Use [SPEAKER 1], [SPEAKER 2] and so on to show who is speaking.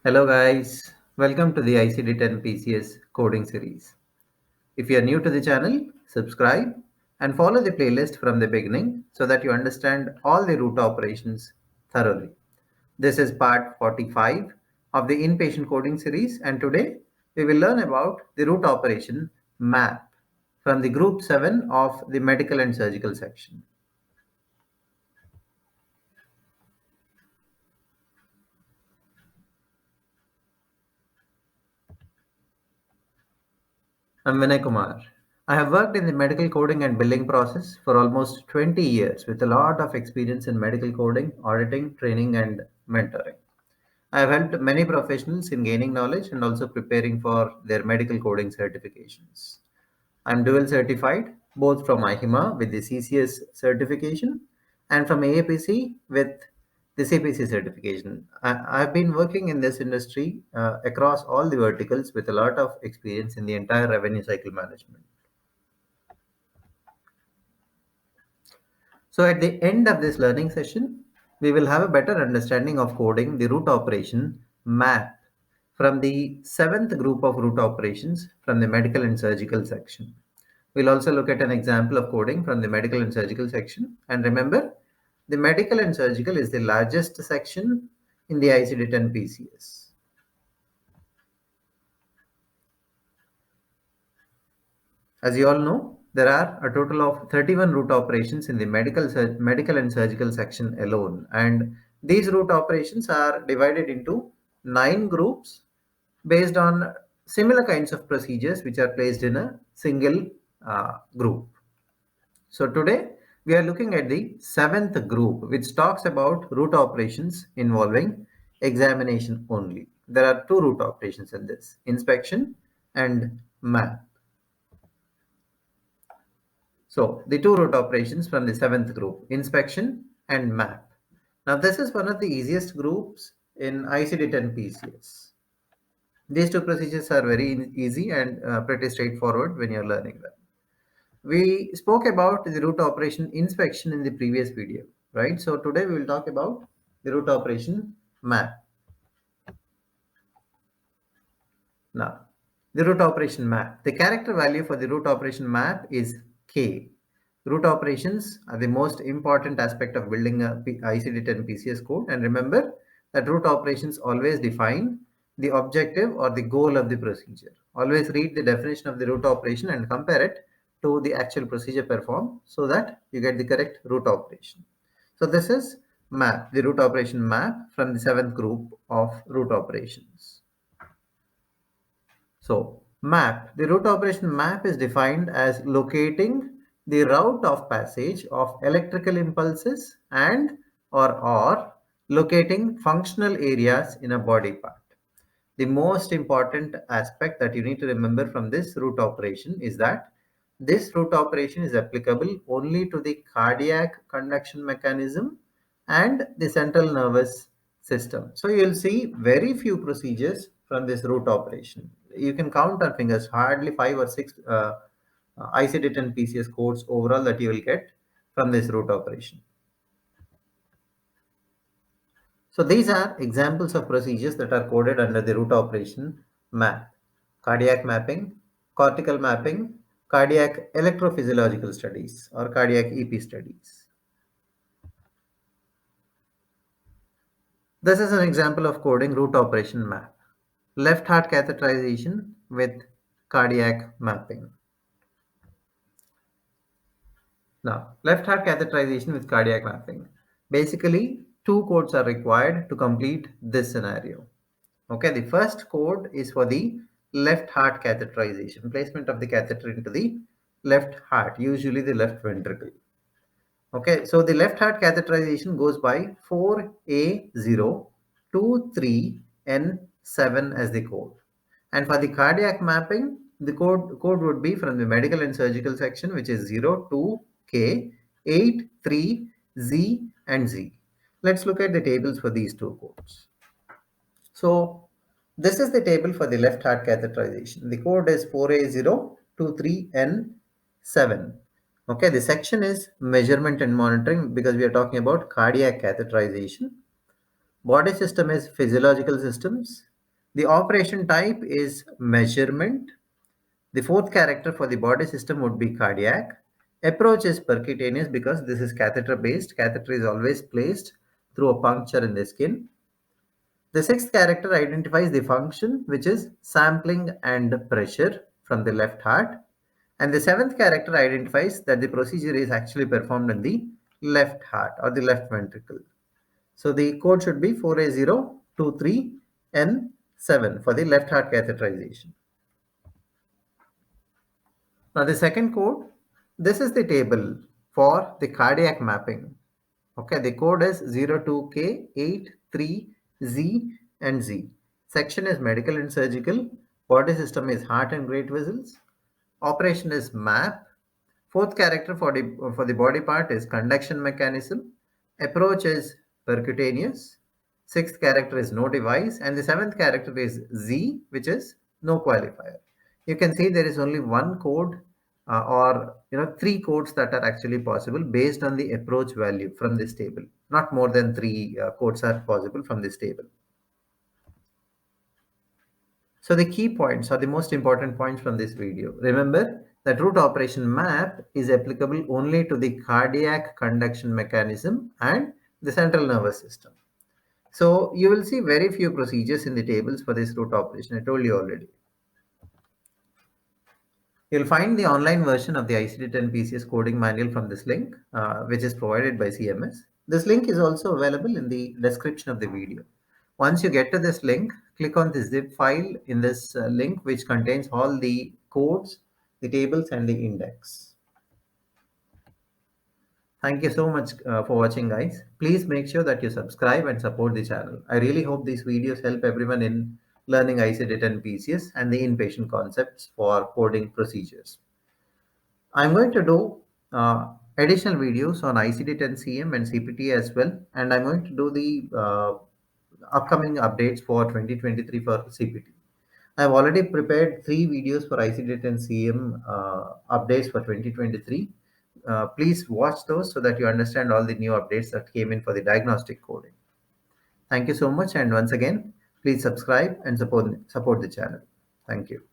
[SPEAKER 1] Hello guys, welcome to the ICD-10-PCS Coding Series. If you are new to the channel, subscribe and follow the playlist from the beginning so that you understand all the root operations thoroughly. This is part 45 of the Inpatient Coding Series, and today we will learn about the root operation MAP from the group 7 of the medical and surgical section. I'm Vinay Kumar. I have worked in the medical coding and billing process for almost 20 years with a lot of experience in medical coding, auditing, training, and mentoring. I have helped many professionals in gaining knowledge and also preparing for their medical coding certifications. I'm dual certified, both from IHIMA with the CCS certification and from AAPC with the CPC certification. I've been working in this industry across all the verticals with a lot of experience in the entire revenue cycle management. So at the end of this learning session, we will have a better understanding of coding the root operation MAP from the seventh group of root operations from the medical and surgical section. We'll also look at an example of coding from the medical and surgical section. And remember, the medical and surgical is the largest section in the ICD-10-PCS. As you all know, there are a total of 31 root operations in the medical and surgical section alone. And these root operations are divided into 9 groups based on similar kinds of procedures which are placed in a single group. So today we are looking at the seventh group, which talks about root operations involving examination only. There are two root operations in this: inspection and map. So the two root operations from the seventh group, inspection and map. Now this is one of the easiest groups in ICD-10-PCS. These two procedures are very easy and pretty straightforward when you're learning them. We spoke about the root operation inspection in the previous video, right? So today we will talk about the root operation map. Now, the root operation map. The character value for the root operation map is K. Root operations are the most important aspect of building a ICD-10-PCS code. And remember that root operations always define the objective or the goal of the procedure. Always read the definition of the root operation and compare it to the actual procedure performed so that you get the correct root operation. So this is map, the root operation map from the seventh group of root operations. So map, the root operation map is defined as locating the route of passage of electrical impulses and or locating functional areas in a body part. The most important aspect that you need to remember from this root operation is that this root operation is applicable only to the cardiac conduction mechanism and the central nervous system. So you'll see very few procedures from this root operation. You can count on fingers, hardly 5 or 6 ICD-10-PCS codes overall that you will get from this root operation. So these are examples of procedures that are coded under the root operation map: cardiac mapping, cortical mapping, cardiac electrophysiological studies or cardiac EP studies. This is an example of coding root operation map. Left heart catheterization with cardiac mapping. Now, left heart catheterization with cardiac mapping. Basically, two codes are required to complete this scenario. Okay, the first code is for the left heart catheterization, placement of the catheter into the left heart, usually the left ventricle. Okay, so the left heart catheterization goes by 4A023N7 as the code. And for the cardiac mapping, the code would be from the medical and surgical section, which is 02K83Z and Z. Let's look at the tables for these two codes. So this is the table for the left heart catheterization. The code is 4A023N7. Okay, the section is measurement and monitoring because we are talking about cardiac catheterization. Body system is physiological systems. The operation type is measurement. The fourth character for the body system would be cardiac. Approach is percutaneous because this is catheter based. Catheter is always placed through a puncture in the skin. The sixth character identifies the function, which is sampling and pressure from the left heart. And the seventh character identifies that the procedure is actually performed in the left heart or the left ventricle. So the code should be 4A023N7 for the left heart catheterization. Now the second code, this is the table for the cardiac mapping. Okay, the code is 02K83Z and Z. Section is medical and surgical. Body system is heart and great vessels. Operation is map. Fourth character for the body part is conduction mechanism. Approach is percutaneous. Sixth character is no device, and the seventh character is Z, which is no qualifier. You can see there is only one code, or three codes that are actually possible based on the approach value from this table. Not more than three codes are possible from this table. So the key points or the most important points from this video. Remember that root operation map is applicable only to the cardiac conduction mechanism and the central nervous system. So you will see very few procedures in the tables for this root operation. I told you already. You'll find the online version of the ICD-10-PCS coding manual from this link, which is provided by CMS. This link is also available in the description of the video. Once you get to this link, click on the zip file in this link, which contains all the codes, the tables, and the index. Thank you so much for watching, guys. Please make sure that you subscribe and support the channel. I really hope these videos help everyone in learning ICD-10-PCS and the inpatient concepts for coding procedures. I'm going to do additional videos on ICD-10-CM and CPT as well, and I'm going to do the upcoming updates for 2023 for CPT. I've already prepared 3 videos for ICD-10-CM updates for 2023. Please watch those so that you understand all the new updates that came in for the diagnostic coding. Thank you so much, and once again, please subscribe and support the channel. Thank you.